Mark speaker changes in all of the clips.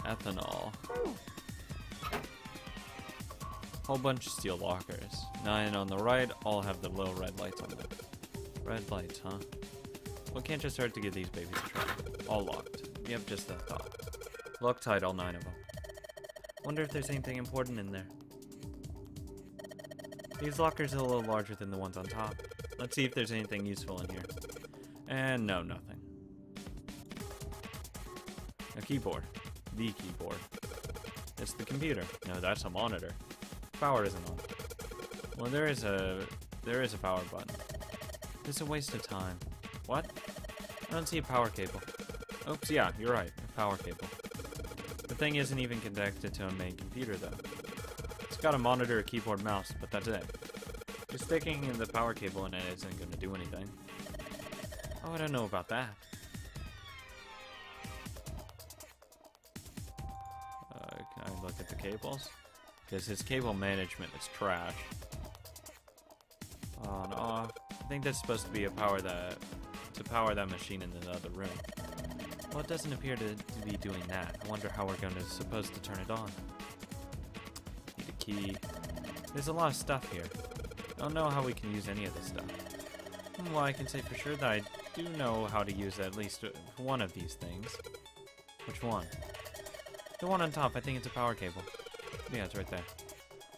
Speaker 1: Ethanol. Whole bunch of steel lockers. 9 on the right, all have the little red lights on them. Red lights, huh? Well, can't just hurt to give these babies a try. All locked. Yep, just that thought. Loctite, all 9 of them. Wonder if there's anything important in there. These lockers are a little larger than the ones on top. Let's see if there's anything useful in here. And no, nothing. A keyboard. The keyboard. It's the computer. No, that's a monitor. Power isn't on. Well, there is a power button. It's a waste of time. What? I don't see a power cable. Oops, yeah, you're right. A power cable. The thing isn't even connected to a main computer, though. It's got a monitor, a keyboard, mouse, but that's it. Just sticking in the power cable in it isn't going to do anything. Oh, I don't know about that. Can I look at the cables? Because his cable management is trash. On, off. I think that's supposed to be to power that machine in the other room. Well, it doesn't appear to be doing that. I wonder how we're supposed to turn it on. Need a key. There's a lot of stuff here. I don't know how we can use any of this stuff. Well, I can say for sure that I do know how to use at least one of these things. Which one? The one on top. I think it's a power cable. Yeah, it's right there.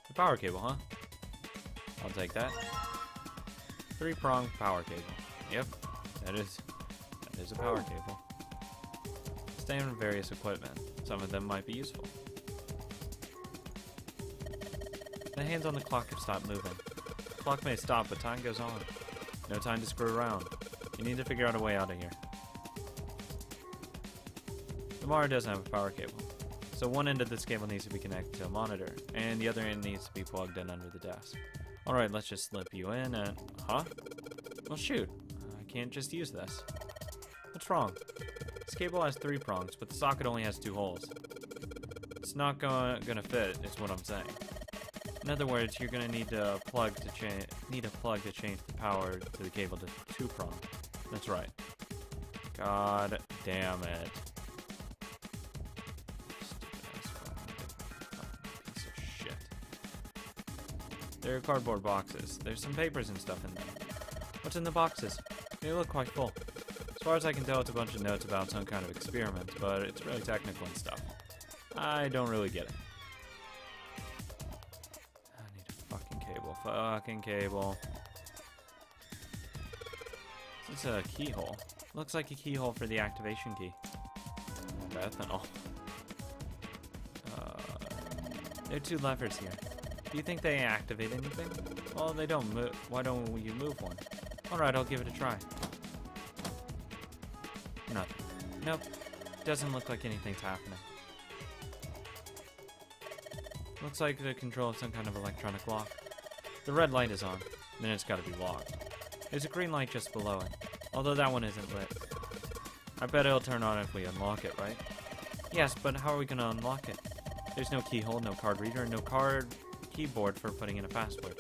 Speaker 1: The power cable, huh? I'll take that. 3-pronged power cable. Yep, that is a power cable. Stay on various equipment. Some of them might be useful. The hands on the clock have stopped moving. The clock may stop, but time goes on. No time to screw around. You need to figure out a way out of here. The monitor doesn't have a power cable. So one end of this cable needs to be connected to a monitor, and the other end needs to be plugged in under the desk. Alright, let's just slip you in and... Huh? Well shoot, I can't just use this. What's wrong? This cable has 3 prongs, but the socket only has 2 holes. It's not gonna fit, is what I'm saying. In other words, you're gonna need a plug to change the power to the cable to 2-prong. That's right. God damn it. They're cardboard boxes. There's some papers and stuff in there. What's in the boxes? They look quite full. As far as I can tell, it's a bunch of notes about some kind of experiment, but it's really technical and stuff. I don't really get it. I need a fucking cable. Fucking cable. It's a keyhole. Looks like a keyhole for the activation key. Ethanol. There are 2 levers here. Do you think they activate anything? Well, they don't move. Why don't you move one? Alright, I'll give it a try. Nothing. Nope. Doesn't look like anything's happening. Looks like the control of some kind of electronic lock. The red light is on. Then it's gotta be locked. There's a green light just below it. Although that one isn't lit. I bet it'll turn on if we unlock it, right? Yes, but how are we gonna unlock it? There's no keyhole, no card reader, and no keyboard for putting in a password.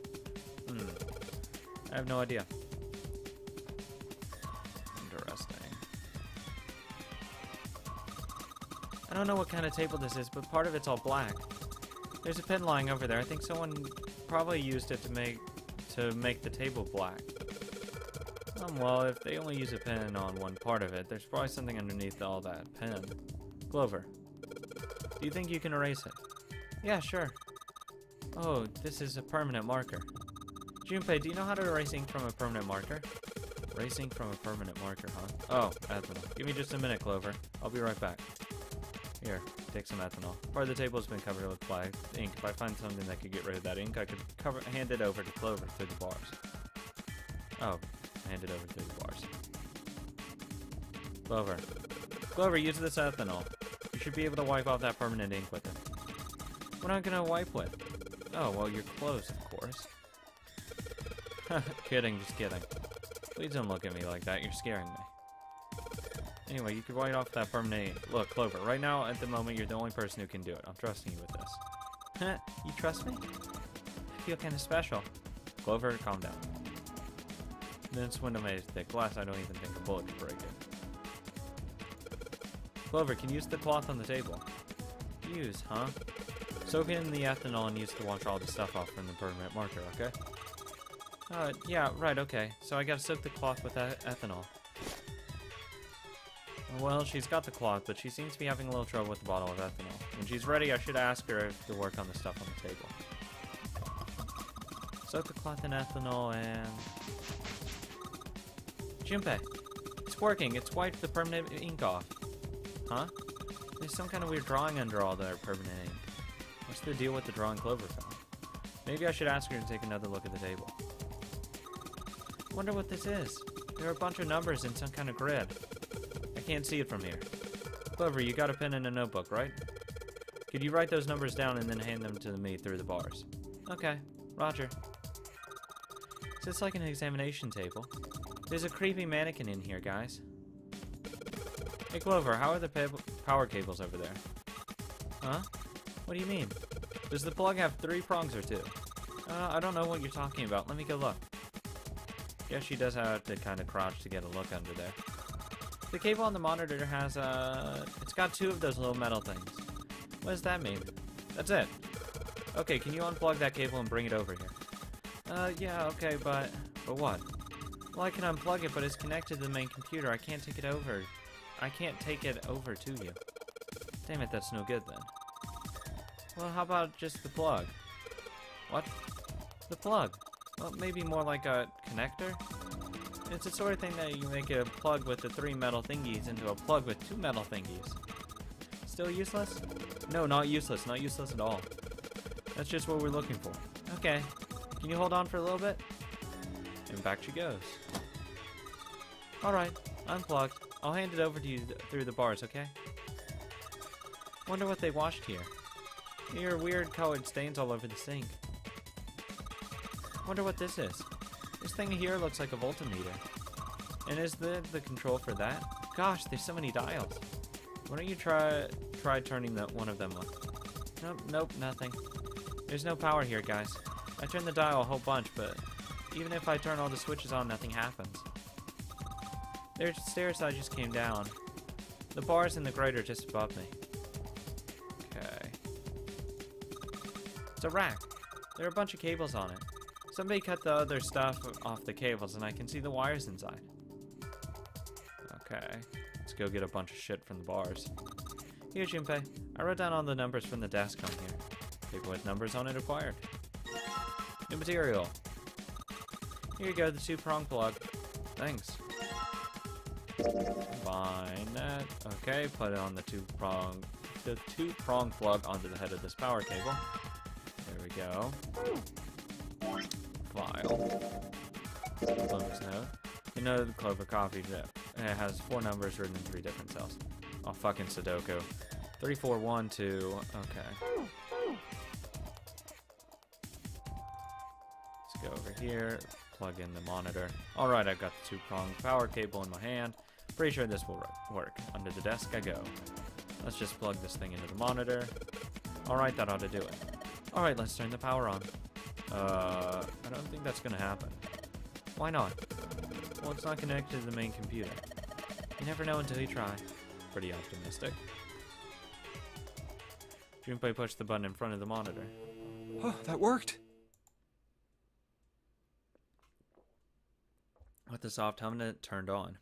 Speaker 1: I have no idea. Interesting. I don't know what kind of table this is, but part of it's all black. There's a pin lying over there. I think someone probably used it to make the table black. Well, if they only use a pin on one part of it, there's probably something underneath all that pin. Clover, do you think you can erase it? Yeah, sure. Oh, this is a permanent marker. Junpei, do you know how to erase ink from a permanent marker? Erasing from a permanent marker, huh? Oh, ethanol. Give me just a minute, Clover. I'll be right back. Here, take some ethanol. Part of the table has been covered with black ink. If I find something that could get rid of that ink, I could hand it over to Clover through the bars. Oh, hand it over through the bars. Clover. Clover, use this ethanol. You should be able to wipe off that permanent ink with it. We're not gonna wipe with. Oh, well, you're close, of course. Kidding, just kidding. Please don't look at me like that, you're scaring me. Anyway, you could wipe off that permanent ink. Look, Clover, right now, at the moment, you're the only person who can do it. I'm trusting you with this. You trust me? I feel kind of special. Clover, calm down. This window made of thick glass, I don't even think a bullet could break it. Clover, can you use the cloth on the table? Use, huh? Soak in the ethanol and use to wash all the stuff off from the permanent marker, okay? Yeah, right, okay. So I gotta soak the cloth with ethanol. Well, she's got the cloth, but she seems to be having a little trouble with the bottle of ethanol. When she's ready, I should ask her to work on the stuff on the table. Soak the cloth in ethanol and... Junpei! It's working! It's wiped the permanent ink off. Huh? There's some kind of weird drawing under all their permanent ink. What's the deal with the drawing Clover found? Maybe I should ask her to take another look at the table. Wonder what this is. There are a bunch of numbers in some kind of grid. I can't see it from here. Clover, you got a pen and a notebook, right? Could you write those numbers down and then hand them to me through the bars? Okay, Roger. Is this like an examination table? There's a creepy mannequin in here, guys. Hey Clover, how are the power cables over there? Huh? What do you mean? Does the plug have 3 prongs or 2? I don't know what you're talking about. Let me go look. Yeah, she does have to kind of crouch to get a look under there. The cable on the monitor has, it's got 2 of those little metal things. What does that mean? That's it. Okay, can you unplug that cable and bring it over here? Yeah, okay, but what? Well, I can unplug it, but it's connected to the main computer. I can't take it over. I can't take it over to you. Damn it, that's no good then. Well, how about just the plug? What? The plug? Well, maybe more like a connector? It's the sort of thing that you make a plug with the 3 metal thingies into a plug with 2 metal thingies. Still useless? No, not useless. Not useless at all. That's just what we're looking for. Okay. Can you hold on for a little bit? And back she goes. Alright, unplugged. I'll hand it over to you through the bars, okay? Wonder what they washed here. Here are weird colored stains all over the sink. Wonder what this is. This thing here looks like a voltmeter. And is the control for that? Gosh, there's so many dials. Why don't you try turning one of them on? Nope, nothing. There's no power here, guys. I turned the dial a whole bunch, but even if I turn all the switches on, nothing happens. There's stairs I just came down. The bars in the grate are just above me. Okay. It's a rack. There are a bunch of cables on it. Somebody cut the other stuff off the cables and I can see the wires inside. Okay. Let's go get a bunch of shit from the bars. Here, Junpei. I wrote down all the numbers from the desk on here. Paper with numbers on it acquired. New material. Here you go, the 2-prong plug. Thanks. Combine that. Okay, put it on the 2-prong plug onto the head of this power cable. There we go. File. Clover's note. You know the Clover coffee it has 4 numbers written in 3 different cells. Oh, fucking Sudoku. 3, 4, 1, 2. Okay. Let's go over here. Plug in the monitor. Alright, I've got the 2-prong power cable in my hand. Pretty sure this will work. Under the desk I go. Let's just plug this thing into the monitor. Alright, that ought to do it. Alright, let's turn the power on. I don't think that's gonna happen. Why not? Well, it's not connected to the main computer. You never know until you try. Pretty optimistic. Junpei pushed the button in front of the monitor.
Speaker 2: Oh, that worked!
Speaker 1: With the soft hum, it turned on.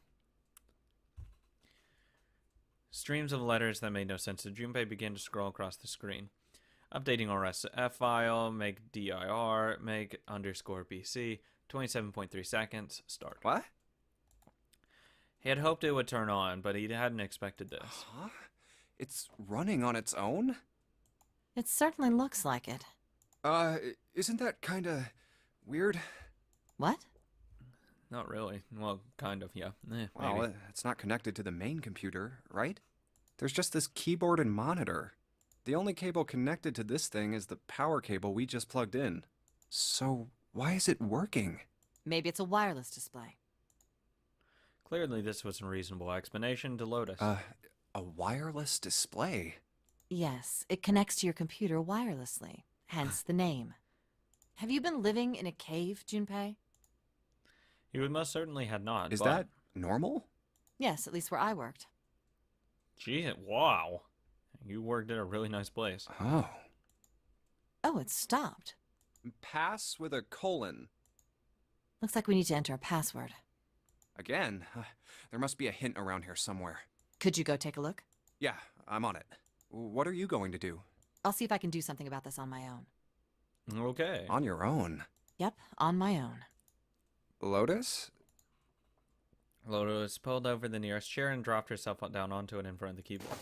Speaker 1: Streams of letters that made no sense to Junpei began to scroll across the screen. Updating RSF file, make dir, make _BC, 27.3 seconds, start.
Speaker 2: What?
Speaker 1: He had hoped it would turn on, but he hadn't expected this.
Speaker 2: Huh? It's running on its own?
Speaker 3: It certainly looks like it.
Speaker 2: Isn't that kinda weird?
Speaker 3: What?
Speaker 1: Not really. Well, kind of, yeah.
Speaker 2: Well,
Speaker 1: Maybe.
Speaker 2: it's not connected to the main computer, right? There's just this keyboard and monitor. The only cable connected to this thing is the power cable we just plugged in. So, why is it working?
Speaker 3: Maybe it's a wireless display.
Speaker 1: Clearly, this was a reasonable explanation to Lotus.
Speaker 2: A wireless display?
Speaker 3: Yes, it connects to your computer wirelessly, hence the name. Have you been living in a cave, Junpei?
Speaker 1: He would most certainly had not.
Speaker 2: Is
Speaker 1: but...
Speaker 2: that normal?
Speaker 3: Yes, at least where I worked.
Speaker 1: Gee, wow. You worked at a really nice place.
Speaker 2: Oh.
Speaker 3: Oh, it's stopped.
Speaker 2: Pass with a colon.
Speaker 3: Looks like we need to enter a password.
Speaker 2: Again? There must be a hint around here somewhere.
Speaker 3: Could you go take a look?
Speaker 2: Yeah, I'm on it. What are you going to do?
Speaker 3: I'll see if I can do something about this on my own.
Speaker 1: Okay.
Speaker 2: On your own.
Speaker 3: Yep, on my own.
Speaker 2: Lotus?
Speaker 1: Lotus pulled over the nearest chair and dropped herself down onto it in front of the keyboard.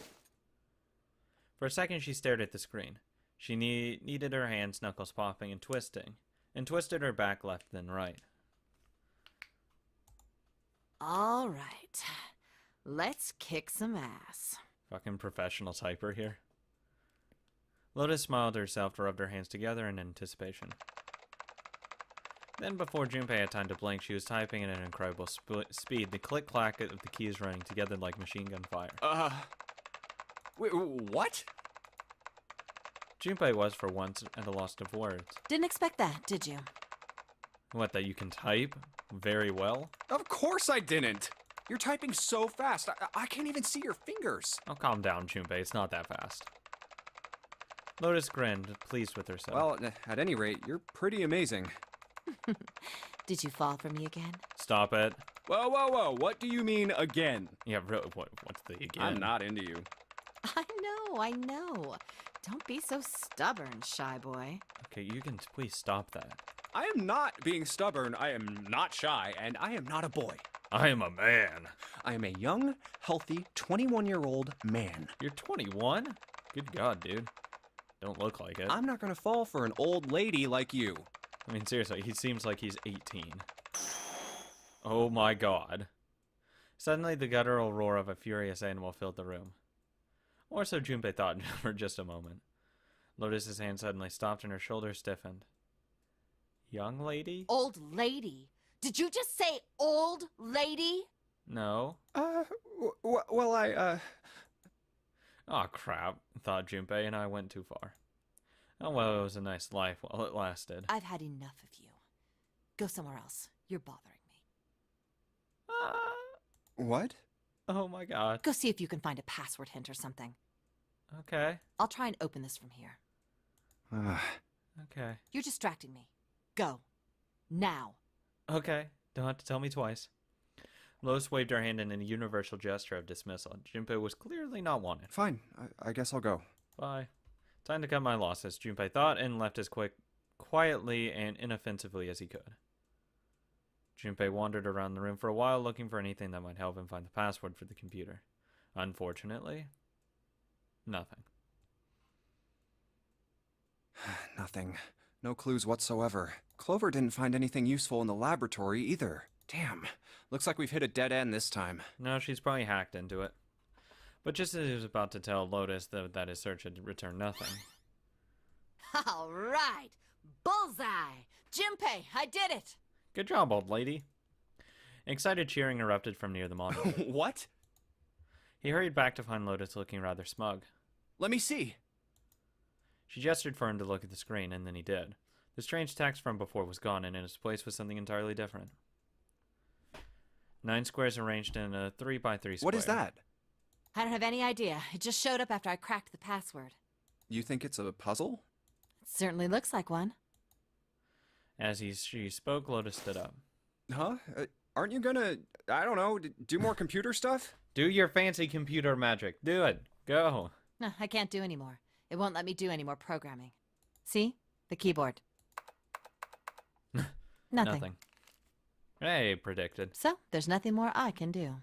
Speaker 1: For a second, she stared at the screen. She kneaded her hands, knuckles popping and twisted her back left then right.
Speaker 3: All right. Let's kick some ass.
Speaker 1: Fucking professional typer here. Lotus smiled to herself, rubbed her hands together in anticipation. Then, before Junpei had time to blink, she was typing at an incredible speed, the click-clack of the keys running together like machine gun fire.
Speaker 2: Wait, what?
Speaker 1: Junpei was, for once, at a loss of words.
Speaker 3: Didn't expect that, did you?
Speaker 1: What, that you can type very well?
Speaker 2: Of course I didn't! You're typing so fast, I can't even see your fingers.
Speaker 1: Oh, calm down, Junpei, it's not that fast. Lotus grinned, pleased with herself.
Speaker 2: Well, at any rate, you're pretty amazing.
Speaker 3: Did you fall for me again?
Speaker 1: Stop it.
Speaker 2: Whoa, what do you mean again?
Speaker 1: Yeah, what's the again?
Speaker 2: I'm not into you.
Speaker 3: I know. Don't be so stubborn, shy boy.
Speaker 1: Okay, you can please stop that.
Speaker 2: I am not being stubborn, I am not shy, and I am not a boy.
Speaker 1: I am a man.
Speaker 2: I am a young, healthy, 21-year-old man.
Speaker 1: You're 21? Good God, dude. Don't look like it.
Speaker 2: I'm not gonna fall for an old lady like you.
Speaker 1: I mean, seriously, he seems like he's 18. Oh my God. Suddenly, the guttural roar of a furious animal filled the room. Or so Junpei thought for just a moment. Lotus's hand suddenly stopped and her shoulders stiffened. Young lady?
Speaker 3: Old lady. Did you just say old lady?
Speaker 1: No.
Speaker 2: Well,
Speaker 1: Aw, crap, thought Junpei, and I went too far. Oh, well, it was a nice life while it lasted.
Speaker 3: I've had enough of you. Go somewhere else. You're bothering me.
Speaker 2: What?
Speaker 1: Oh my God.
Speaker 3: Go see if you can find a password hint or something.
Speaker 1: Okay.
Speaker 3: I'll try and open this from here.
Speaker 1: Okay.
Speaker 3: You're distracting me. Go. Now.
Speaker 1: Okay. Don't have to tell me twice. Lotus waved her hand in a universal gesture of dismissal. Junpei was clearly not wanted.
Speaker 2: Fine, I guess I'll go.
Speaker 1: Bye. Time to cut my losses, Junpei thought, and left as quietly and inoffensively as he could. Junpei wandered around the room for a while, looking for anything that might help him find the password for the computer. Unfortunately, nothing.
Speaker 2: Nothing. No clues whatsoever. Clover didn't find anything useful in the laboratory either. Damn. Looks like we've hit a dead end this time.
Speaker 1: No, she's probably hacked into it. But just as he was about to tell Lotus that his search had returned nothing.
Speaker 3: All right. Bullseye. Junpei, I did it.
Speaker 1: Good job, old lady. Excited cheering erupted from near the monitor.
Speaker 2: What?
Speaker 1: He hurried back to find Lotus looking rather smug.
Speaker 2: Let me see.
Speaker 1: She gestured for him to look at the screen, and then he did. The strange text from before was gone, and in its place was something entirely different. 9 squares arranged in a 3x3 square.
Speaker 2: What is that?
Speaker 3: I don't have any idea. It just showed up after I cracked the password.
Speaker 2: You think it's a puzzle?
Speaker 3: It certainly looks like one.
Speaker 1: As she spoke, Lotus stood up.
Speaker 2: Huh? Aren't you gonna, I don't know, do more computer stuff?
Speaker 1: Do your fancy computer magic. Do it. Go.
Speaker 3: No, I can't do any more. It won't let me do any more programming. See? The keyboard. Nothing.
Speaker 1: Hey, predicted.
Speaker 3: So, there's nothing more I can do.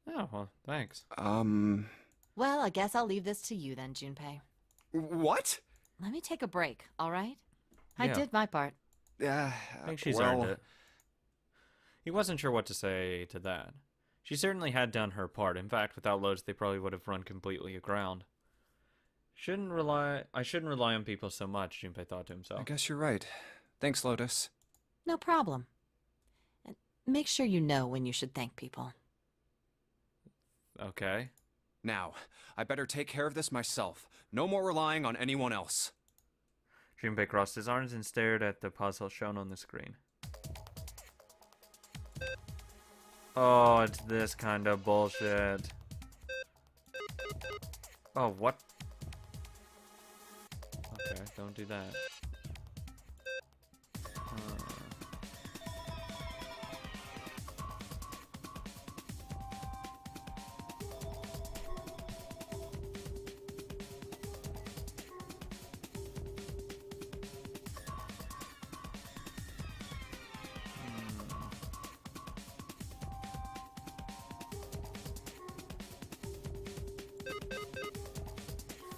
Speaker 1: Oh, well, thanks.
Speaker 3: Well, I guess I'll leave this to you then, Junpei.
Speaker 2: What?
Speaker 3: Let me take a break, all right? I
Speaker 1: Yeah.
Speaker 3: did my part.
Speaker 1: I think she's earned it. He wasn't sure what to say to that. She certainly had done her part. In fact, without Lotus, they probably would have run completely aground. I shouldn't rely on people so much, Junpei thought to himself.
Speaker 2: I guess you're right. Thanks, Lotus.
Speaker 3: No problem. And make sure you know when you should thank people.
Speaker 1: Okay.
Speaker 2: Now, I better take care of this myself. No more relying on anyone else.
Speaker 1: Junpei crossed his arms and stared at the puzzle shown on the screen. Oh, it's this kind of bullshit. Oh, what? Okay, don't do that.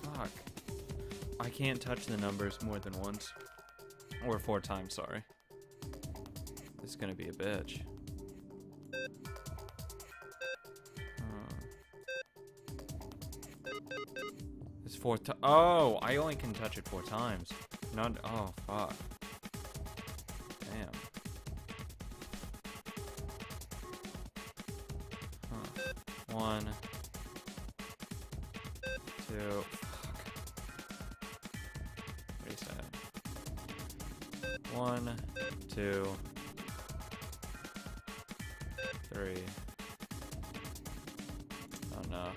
Speaker 1: Fuck. I can't touch the numbers more than once. Or 4 times, sorry. This is gonna be a bitch. It's 4 times. Oh, I only can touch it 4 times. Not. Oh, fuck. Damn. Huh. 1, 2. Reset. 1, 2, 3. Oh no.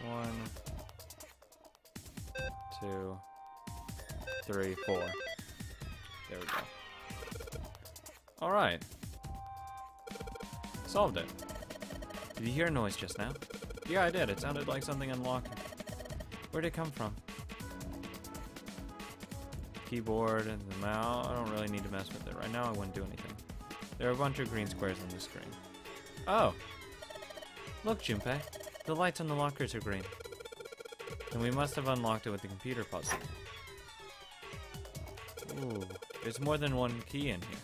Speaker 1: 1, 2, 3, 4. There we go. Alright. Solved it. Did you hear a noise just now? Yeah, I did. It sounded like something unlocking. Where'd it come from? Keyboard and the mouse. I don't really need to mess with it. Right now I wouldn't do anything. There are a bunch of green squares on the screen. Oh! Look, Junpei. The lights on the lockers are green. And we must have unlocked it with the computer puzzle. Ooh, there's more than one key in here.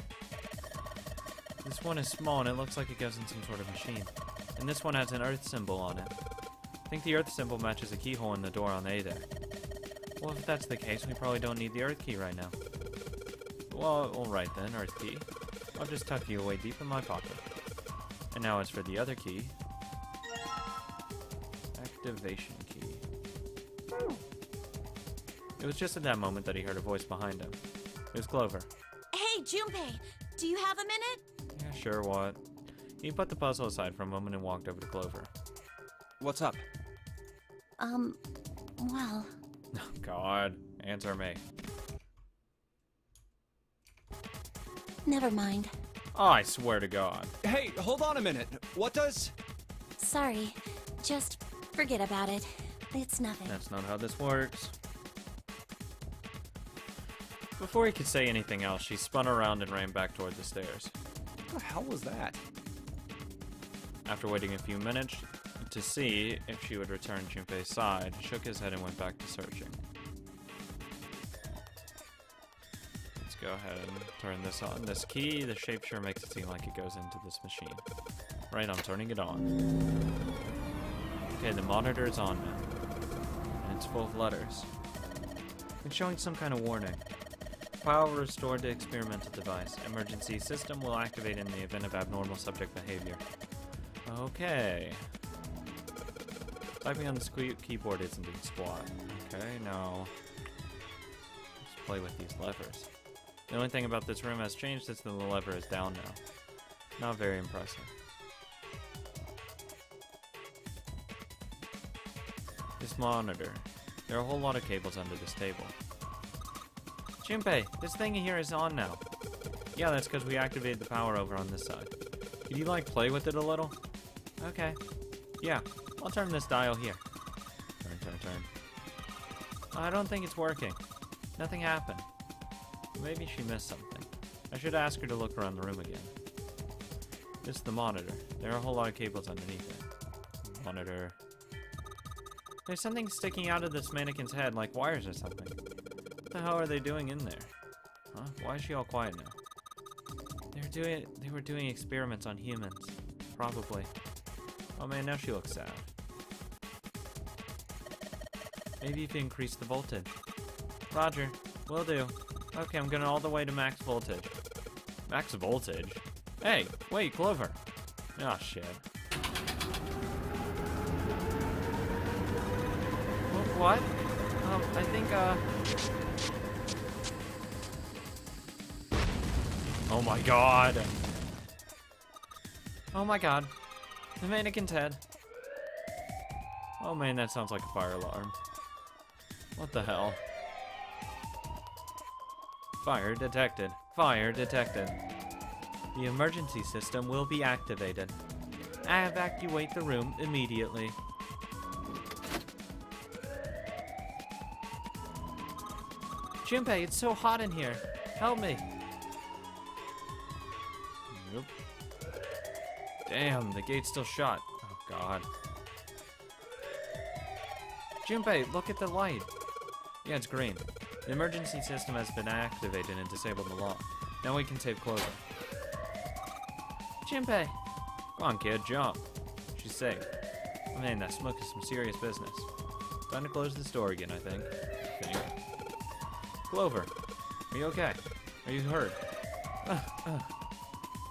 Speaker 1: This one is small and it looks like it goes in some sort of machine. And this one has an earth symbol on it. I think the earth symbol matches a keyhole in the door on A there. Well, if that's the case, we probably don't need the earth key right now. Well, alright then, earth key. I'll just tuck you away deep in my pocket. And now as for the other key. Activation key. It was just at that moment that he heard a voice behind him. It was Clover.
Speaker 4: Hey, Junpei, do you have a minute?
Speaker 1: Yeah, sure, what? He put the puzzle aside for a moment and walked over to Clover.
Speaker 2: What's up?
Speaker 4: Well,
Speaker 1: Oh, God. Answer me.
Speaker 4: never mind.
Speaker 1: Oh, I swear to God.
Speaker 2: Hey, hold on a minute. What does...
Speaker 4: Sorry, just forget about it. It's nothing.
Speaker 1: That's not how this works. Before he could say anything else, she spun around and ran back toward the stairs.
Speaker 2: What the hell was that?
Speaker 1: After waiting a few minutes to see if she would return Junpei's side, shook his head and went back to searching. Let's go ahead and turn this on. This key, the shape sure makes it seem like it goes into this machine. Right, I'm turning it on. Okay, the monitor is on now. And it's full of letters. It's showing some kind of warning. Power restored to experimental device. Emergency system will activate in the event of abnormal subject behavior. Okay. Typing on the keyboard isn't doing squat. Okay, now let's play with these levers. The only thing about this room has changed is that the lever is down now. Not very impressive. This monitor. There are a whole lot of cables under this table. Junpei, this thing here is on now. Yeah, that's because we activated the power over on this side. Could you, like, play with it a little? Okay. Yeah, I'll turn this dial here. Turn. I don't think it's working. Nothing happened. Maybe she missed something. I should ask her to look around the room again. This is the monitor. There are a whole lot of cables underneath it. Monitor. There's something sticking out of this mannequin's head, like wires or something. What the hell are they doing in there? Huh? Why is she all quiet now? They were doing experiments on humans. Probably. Oh man, now she looks sad. Maybe if you increase the voltage. Roger, will do. Okay, I'm going all the way to max voltage. Max voltage? Hey, wait, Clover. Oh shit. What? I think, Oh my god. Oh my god. The mannequin's head. Oh man, that sounds like a fire alarm. What the hell? Fire detected. Fire detected. The emergency system will be activated. Evacuate the room immediately. Junpei, it's so hot in here. Help me. Nope. Damn, the gate's still shut. Oh god. Junpei, look at the light. Yeah, it's green. The emergency system has been activated and disabled the lock. Now we can save Clover. Junpei! Come on, kid, jump. She's safe. Oh man, that smoke is some serious business. Time to close this door again, I think. Clover, are you okay? Are you hurt?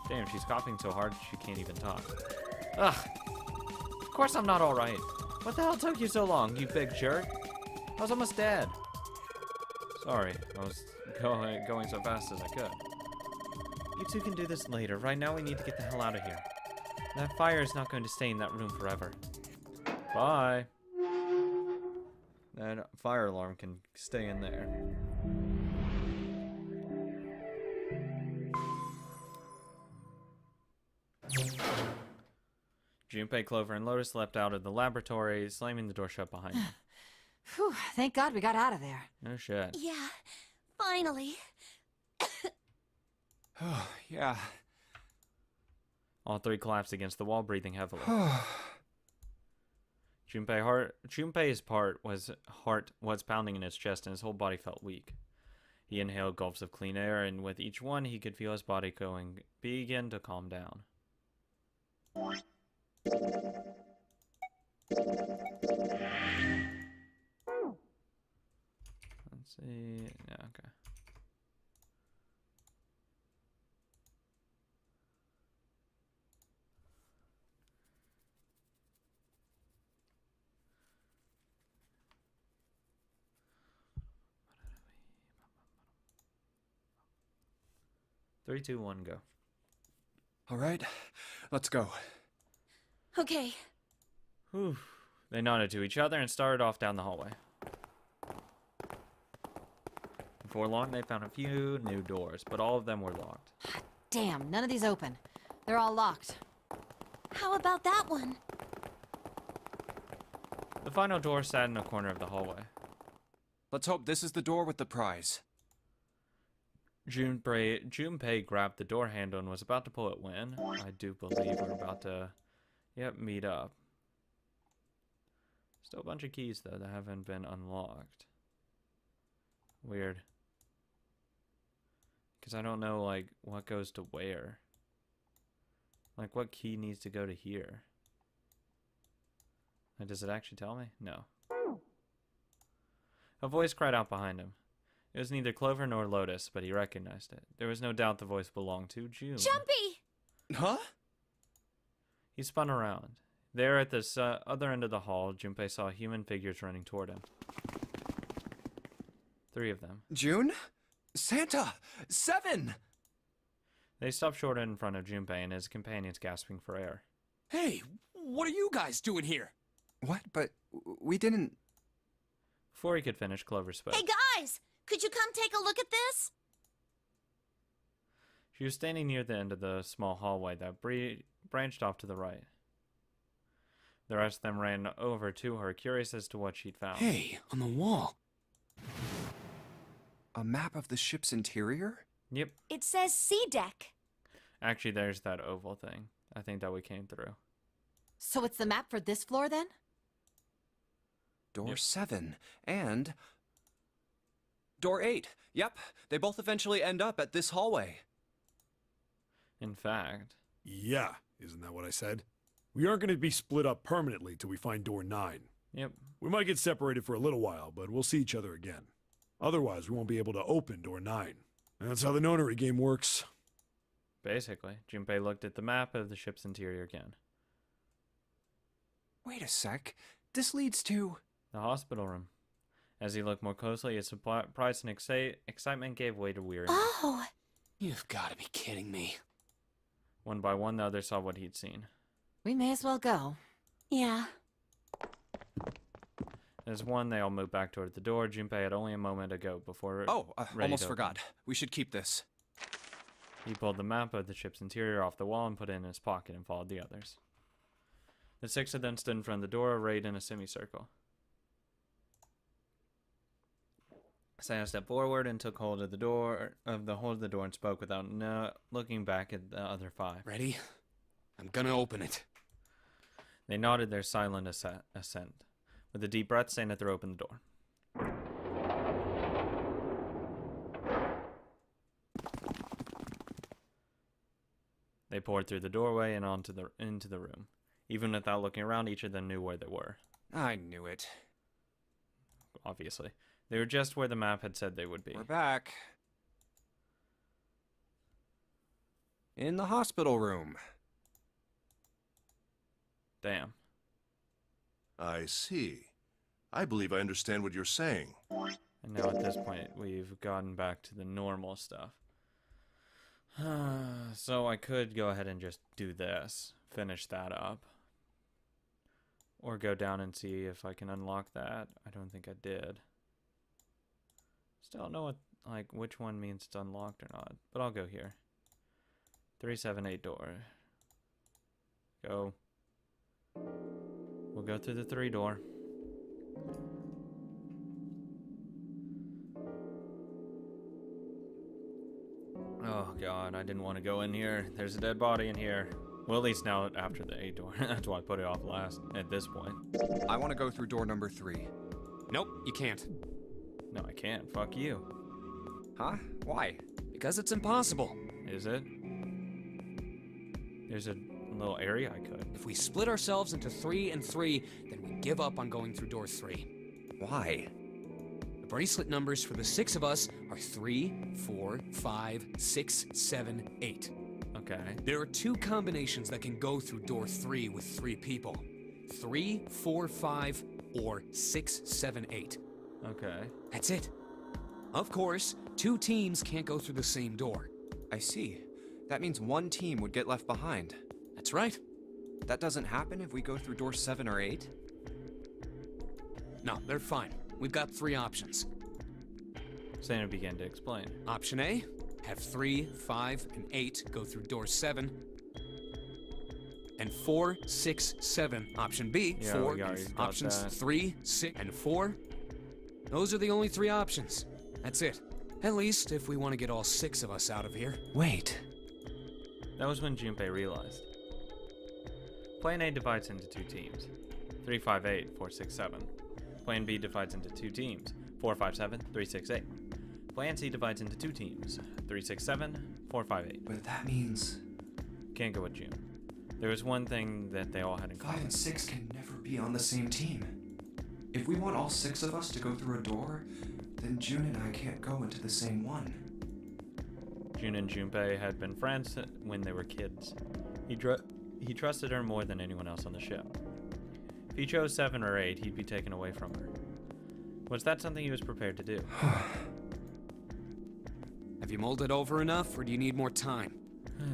Speaker 1: Damn, she's coughing so hard she can't even talk. Ugh! Of course I'm not alright. What the hell took you so long, you big jerk? I was almost dead. Sorry, I was going so fast as I could. You two can do this later. Right now we need to get the hell out of here. That fire is not going to stay in that room forever. Bye. That fire alarm can stay in there. Junpei, Clover, and Lotus leapt out of the laboratory, slamming the door shut behind them.
Speaker 3: Whew, thank God we got out of there.
Speaker 1: No shit.
Speaker 4: Yeah, finally.
Speaker 2: Oh, yeah.
Speaker 1: All three collapsed against the wall, breathing heavily. Junpei's heart was pounding in his chest, and his whole body felt weak. He inhaled gulps of clean air, and with each one, he could feel his body begin to calm down. Let's see. Yeah, okay. Three, two, one, go.
Speaker 2: All right, let's go.
Speaker 4: Okay.
Speaker 1: Whew. They nodded to each other and started off down the hallway. Before long, they found a few new doors, but all of them were locked.
Speaker 3: Damn, none of these open. They're all locked.
Speaker 4: How about that one?
Speaker 1: The final door sat in a corner of the hallway.
Speaker 2: Let's hope this is the door with the prize.
Speaker 1: Junpei grabbed the door handle and was about to pull it when I do believe we're about to, meet up. Still a bunch of keys, though, that haven't been unlocked. Weird. Because I don't know, like, what goes to where. Like, what key needs to go to here? Like, does it actually tell me? No. A voice cried out behind him. It was neither Clover nor Lotus, but he recognized it. There was no doubt the voice belonged to June.
Speaker 4: Jumpy!
Speaker 2: Huh?
Speaker 1: He spun around. There at the other end of the hall, Junpei saw human figures running toward him. 3 of them.
Speaker 2: June? Santa! 7!
Speaker 1: They stopped short in front of Junpei and his companions, gasping for air.
Speaker 5: Hey, what are you guys doing here?
Speaker 2: What? But we didn't...
Speaker 1: Before he could finish, Clover spoke.
Speaker 4: Hey guys! Could you come take a look at this?
Speaker 1: She was standing near the end of the small hallway that branched off to the right. The rest of them ran over to her, curious as to what she'd found.
Speaker 5: Hey, on the wall.
Speaker 2: A map of the ship's interior?
Speaker 1: Yep.
Speaker 4: It says C deck.
Speaker 1: Actually, there's that oval thing. I think that we came through.
Speaker 3: So it's the map for this floor, then?
Speaker 2: Door
Speaker 1: Yep.
Speaker 2: 7. And... Door 8. Yep, they both eventually end up at this hallway.
Speaker 1: In fact,
Speaker 6: Yeah, isn't that what I said? We aren't going to be split up permanently till we find door 9.
Speaker 1: yep.
Speaker 6: We might get separated for a little while, but we'll see each other again. Otherwise, we won't be able to open door 9. That's how the nonary game works.
Speaker 1: Basically, Junpei looked at the map of the ship's interior again.
Speaker 2: Wait a sec. This leads to...
Speaker 1: The hospital room. As he looked more closely, his surprise and excitement gave way to weariness.
Speaker 4: Oh!
Speaker 5: You've got to be kidding me.
Speaker 1: One by one, the others saw what he'd seen.
Speaker 3: We may as well go.
Speaker 4: Yeah.
Speaker 1: As one, they all moved back toward the door. Junpei had only a moment ago before.
Speaker 2: Oh,
Speaker 1: ready
Speaker 2: almost
Speaker 1: to
Speaker 2: forgot. We should keep this.
Speaker 1: He pulled the map of the ship's interior off the wall and put it in his pocket and followed the others. The 6 of them stood in front of the door, arrayed in a semicircle. Santa stepped forward and took hold of the door, and spoke without looking back at the other 5.
Speaker 5: Ready? I'm gonna open it.
Speaker 1: They nodded their silent assent. With a deep breath, Santa threw open the door. They poured through the doorway and into the room. Even without looking around, each of them knew where they were.
Speaker 2: I knew it.
Speaker 1: Obviously. They were just where the map had said they would be.
Speaker 2: We're back. In the hospital room.
Speaker 1: Damn.
Speaker 7: I see. I believe I understand what you're saying.
Speaker 1: And now at this point, we've gotten back to the normal stuff. So I could go ahead and just do this. Finish that up. Or go down and see if I can unlock that. I don't think I did. Still don't know which one means it's unlocked or not. But I'll go here. 378 door. Go. We'll go through the 3 door. Oh god, I didn't want to go in here. There's a dead body in here. Well, at least now after the 8 door. That's why I put it off last at this point.
Speaker 2: I want to go through door number 3.
Speaker 5: Nope, you can't.
Speaker 1: No, I can't. Fuck you.
Speaker 2: Huh? Why?
Speaker 5: Because it's impossible.
Speaker 1: Is it? There's a little area I could.
Speaker 5: If we split ourselves into 3 and 3, then we give up on going through door 3.
Speaker 2: Why?
Speaker 5: The bracelet numbers for the 6 of us are 3, 4, 5, 6, 7, 8.
Speaker 1: Okay.
Speaker 5: There are 2 combinations that can go through door 3 with 3 people. 3, 4, 5, or 6, 7, 8.
Speaker 1: Okay.
Speaker 5: That's it. Of course, 2 teams can't go through the same door.
Speaker 2: I see. That means one team would get left behind.
Speaker 5: That's right.
Speaker 2: That doesn't happen if we go through door 7 or 8?
Speaker 5: No, they're fine. We've got 3 options.
Speaker 1: Santa began to explain.
Speaker 5: Option A, have 3, 5, and 8 go through door 7. And 4, 6, 7. Option B,
Speaker 1: Yeah,
Speaker 5: 4.
Speaker 1: we got
Speaker 5: And
Speaker 1: that.
Speaker 5: options 3, 6, and 4. Those are the only 3 options. That's it. At least if we want to get all 6 of us out of here.
Speaker 2: Wait.
Speaker 1: That was when Junpei realized. Plan A divides into 2 teams. 3, 5, 8, 4, 6, 7. Plan B divides into 2 teams. 4, 5, 7, 3, 6, 8. Plan C divides into 2 teams. 3, 6, 7, 4, 5, 8.
Speaker 2: But that means
Speaker 1: Can't go with June. There was one thing that they all had in
Speaker 2: 5
Speaker 1: common.
Speaker 2: and 6 can never be on the same team. If we want all 6 of us to go through a door, then June and I can't go into the same one.
Speaker 1: June and Junpei had been friends when they were kids. He trusted her more than anyone else on the ship. If he chose 7 or 8, he'd be taken away from her. Was that something he was prepared to do?
Speaker 5: Have you mulled it over enough, or do you need more time?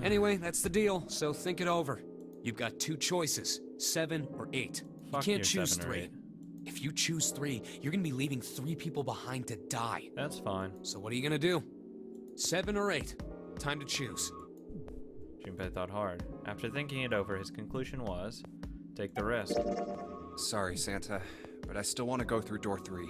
Speaker 5: Anyway, that's the deal, so think it over. You've got 2 choices, 7 or 8.
Speaker 1: Fuck
Speaker 5: you
Speaker 1: your
Speaker 5: can't choose
Speaker 1: 7 or
Speaker 5: 3.
Speaker 1: 8.
Speaker 5: If you choose 3, you're gonna be leaving 3 people behind to die.
Speaker 1: That's fine.
Speaker 5: So what are you gonna do? 7 or 8? Time to choose.
Speaker 1: Junpei thought hard. After thinking it over, his conclusion was, take the risk.
Speaker 2: Sorry, Santa, but I still want to go through door 3.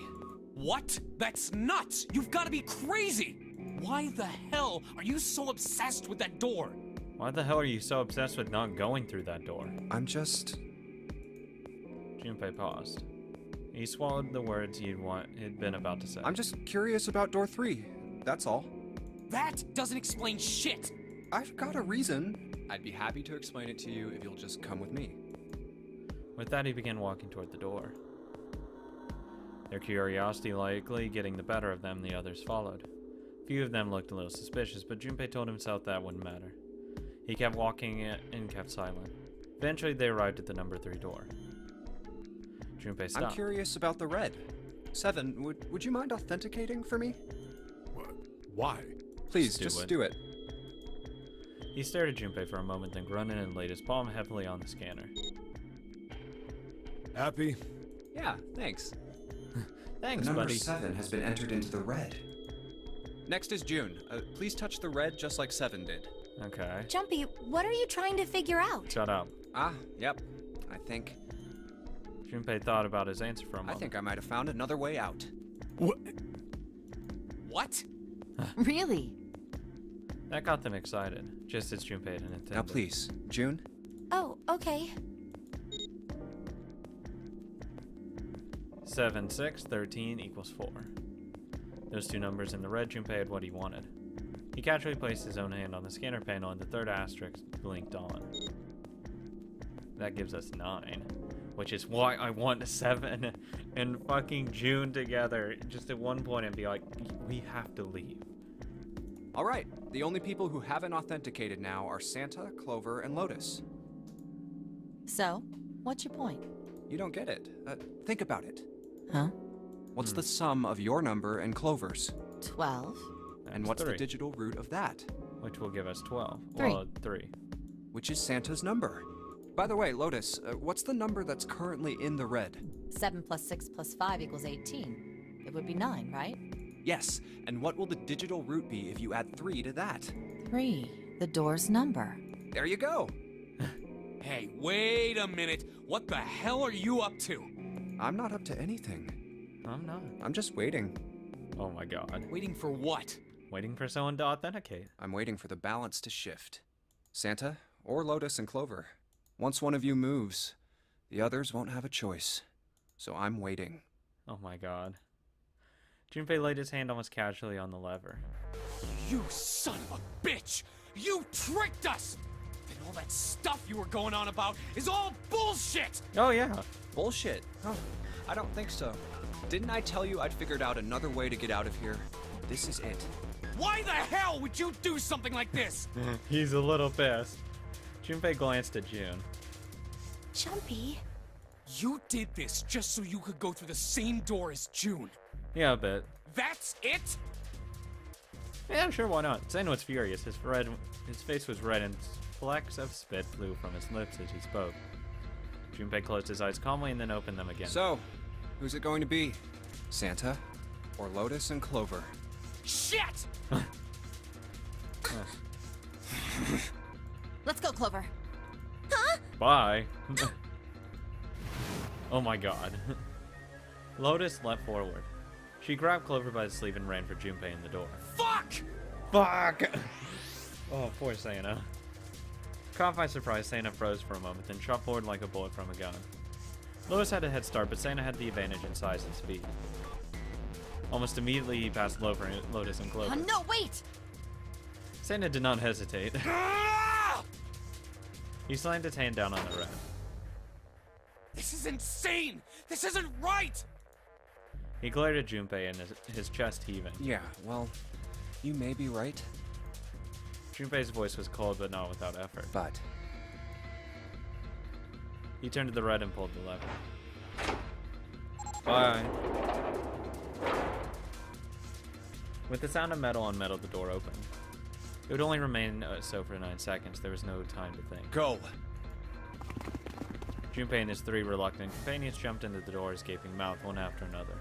Speaker 5: What? That's nuts! You've gotta be crazy! Why the hell are you so obsessed with that door?
Speaker 1: Why the hell are you so obsessed with not going through that door?
Speaker 2: I'm just...
Speaker 1: Junpei paused. He swallowed the words he'd been about to say.
Speaker 2: I'm just curious about door 3. That's all.
Speaker 5: That doesn't explain shit!
Speaker 2: I've got a reason. I'd be happy to explain it to you if you'll just come with me.
Speaker 1: With that, he began walking toward the door. Their curiosity likely getting the better of them, the others followed. Few of them looked a little suspicious, but Junpei told himself that wouldn't matter. He kept walking and kept silent. Eventually, they arrived at the number 3 door. Junpei stopped.
Speaker 2: I'm curious about the red. 7, would you mind authenticating for me?
Speaker 6: What? Why?
Speaker 2: Please,
Speaker 1: Just do
Speaker 2: just
Speaker 1: it.
Speaker 2: do it.
Speaker 1: He stared at Junpei for a moment, then grunted and laid his palm heavily on the scanner.
Speaker 6: Happy?
Speaker 2: Yeah, thanks.
Speaker 1: Thanks,
Speaker 2: the number
Speaker 1: buddy.
Speaker 2: 7 has been entered into the red. Next is June. Please touch the red just like 7 did.
Speaker 1: Okay.
Speaker 4: Jumpy, what are you trying to figure out?
Speaker 1: Shut up.
Speaker 2: Ah, yep. I think
Speaker 1: Junpei thought about his answer for a moment.
Speaker 2: I might have found another way out.
Speaker 6: What?
Speaker 5: What?
Speaker 3: Really?
Speaker 1: That got them excited, just as Junpei had intended.
Speaker 2: Now please, June.
Speaker 4: Oh, okay.
Speaker 1: 7, 6, 13 equals 4. Those two numbers in the red, Junpei had what he wanted. He casually placed his own hand on the scanner panel and the third asterisk blinked on. That gives us 9, which is why I want 7 and fucking June together just at one point and be like, we have to leave.
Speaker 2: All right, the only people who haven't authenticated now are Santa, Clover, and Lotus.
Speaker 3: So, what's your point?
Speaker 2: You don't get it. Think about it.
Speaker 3: Huh?
Speaker 2: What's the sum of your number and Clover's?
Speaker 3: 12?
Speaker 2: And
Speaker 1: That's
Speaker 2: what's
Speaker 1: 3,
Speaker 2: the digital root of that?
Speaker 1: which will give us 12.
Speaker 3: 3.
Speaker 1: Well, 3.
Speaker 2: Which is Santa's number. By the way, Lotus, what's the number that's currently in the red?
Speaker 3: 7 plus 6 plus 5 equals 18. It would be 9, right?
Speaker 2: Yes, and what will the digital root be if you add 3 to that?
Speaker 3: 3. The door's number.
Speaker 2: There you go.
Speaker 5: Hey, wait a minute. What the hell are you up to?
Speaker 2: I'm not up to anything.
Speaker 1: I'm not.
Speaker 2: I'm just waiting.
Speaker 1: Oh my god.
Speaker 5: Waiting for what?
Speaker 1: Waiting for someone to authenticate.
Speaker 2: I'm waiting for the balance to shift. Santa, or Lotus and Clover. Once one of you moves, the others won't have a choice. So I'm waiting.
Speaker 1: Oh my god. Junpei laid his hand almost casually on the lever.
Speaker 5: You son of a bitch! You tricked us! Then all that stuff you were going on about is all bullshit!
Speaker 1: Oh yeah.
Speaker 2: Bullshit. Oh, I don't think so. Didn't I tell you I'd figured out another way to get out of here? This is it.
Speaker 5: Why the hell would you do something like this?
Speaker 1: He's a little pissed. Junpei glanced at June.
Speaker 4: Jumpy.
Speaker 5: You did this just so you could go through the same door as June.
Speaker 1: Yeah, a bit.
Speaker 5: That's it?
Speaker 1: Yeah, sure, why not? Sana was furious. His face was red and flecks of spit flew from his lips as he spoke. Junpei closed his eyes calmly and then opened them again.
Speaker 2: So, who's it going to be? Santa, or Lotus and Clover?
Speaker 5: Shit!
Speaker 3: Let's go, Clover.
Speaker 1: Bye. Oh my god. Lotus leapt forward. She grabbed Clover by the sleeve and ran for Junpei in the door.
Speaker 5: Fuck!
Speaker 1: Fuck! Oh, poor Sana. Caught by surprise, Sana froze for a moment, then shot forward like a bullet from a gun. Lotus had a head start, but Sana had the advantage in size and speed. Almost immediately, he passed Lotus and Clover.
Speaker 3: Oh, no, wait!
Speaker 1: Sana did not hesitate.
Speaker 5: Ah!
Speaker 1: He slammed his hand down on the red.
Speaker 5: This is insane! This isn't right!
Speaker 1: He glared at Junpei and his chest heaving.
Speaker 2: Yeah, well, you may be right,
Speaker 1: Junpei's voice was cold but not without effort.
Speaker 2: but
Speaker 1: He turned to the red and pulled the lever. Bye. With the sound of metal on metal, the door opened. It would only remain so for 9 seconds. There was no time to think.
Speaker 7: Go.
Speaker 1: Junpei and his 3 reluctant companions jumped into the door's gaping mouth, one after another.